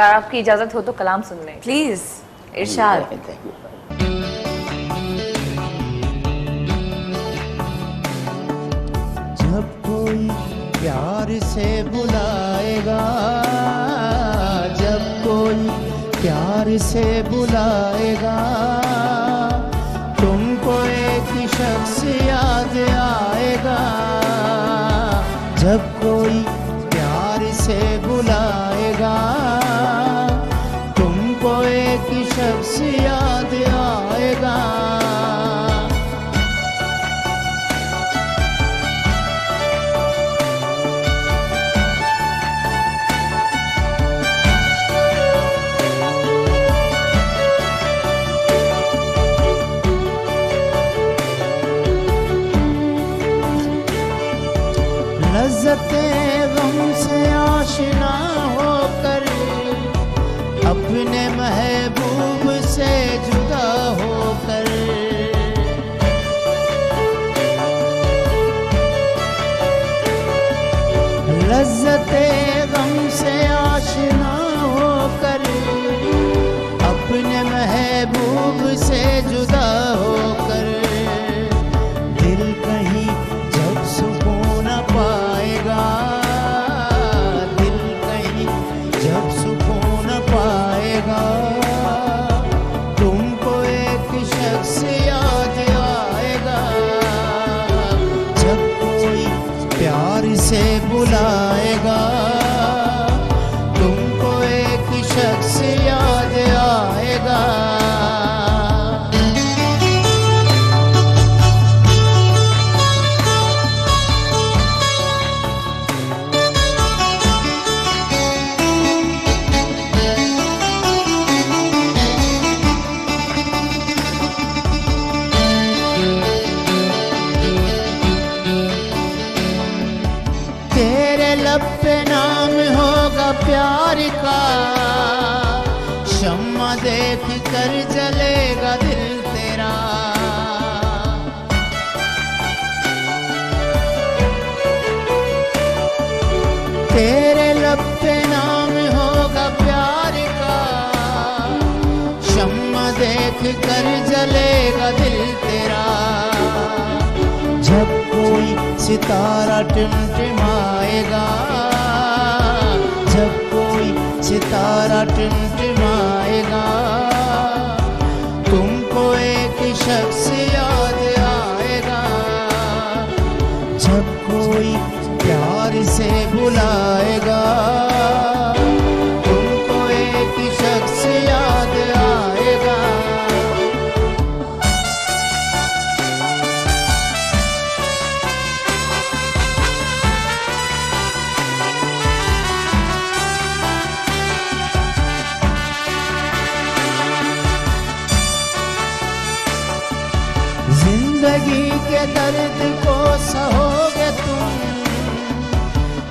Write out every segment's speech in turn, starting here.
अगर आपकी इजाजत हो तो कलाम सुन लें प्लीज। इरशाद। जब कोई प्यार से बुलाएगा, जब कोई प्यार से बुलाएगा, तुमको एक शख्स याद आएगा। जब कोई प्यार से बुलाएगा, तुमको एक शख्स याद आएगा। लज़्ज़ते गम से आशना होकर, अपने महबूब से जुदा होकर, लज़्ज़ते गम से आशना होकर, अपने महबूब से जुदा होकर, दिल कहीं जब सुकून पाएगा, दिल कहीं जब सुकून पाएगा, तुमको एक शख्स याद आएगा। जब कोई प्यार से बुलाएगा, तुमको एक शख्स याद आएगा। तेरे लब पे नाम होगा प्यार का, शम्मा देख कर जलेगा दिल तेरा। तेरे लब पे नाम होगा प्यार का, शम्मा देख कर जलेगा दिल तेरा। जब कोई सितारा टिमटिमाएगा, जब कोई सितारा टिमटिमाएगा, तुमको एक शख्स याद आएगा। जब कोई प्यार से बुलाएगा, तुमको एक शख्स याद आएगा। जिंदगी के दर्द को सहोगे तुम,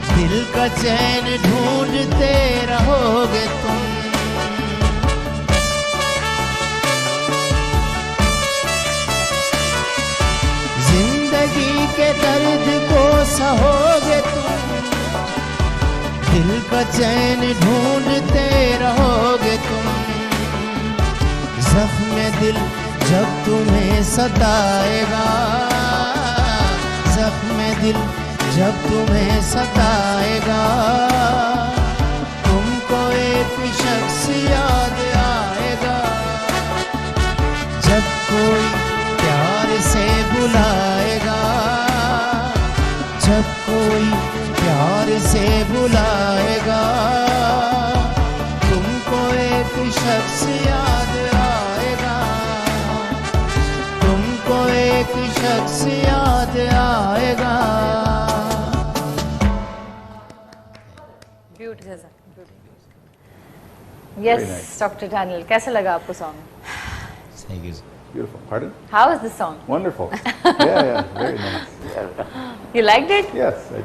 दिल का चैन ढूंढते रहोगे तुम। जिंदगी के दर्द को सहोगे तुम, दिल का चैन ढूंढते रहोगे तुम। जख्म दिल जब तुम्हें सताएगा, जख्म दिल जब तुम्हें सताएगा, तुमको एक शख्स याद आएगा। जब कोई प्यार से बुलाएगा, जब कोई प्यार से बुलाएगा, तुमको एक शख्स याद आएगा। तुमको एक शख्स याद आएगा। यस डॉक्टर डैनियल, कैसा लगा आपको song? Thank you. Beautiful. Pardon? How is the song? Wonderful. Yeah, very nice. You liked it? Yes, I did.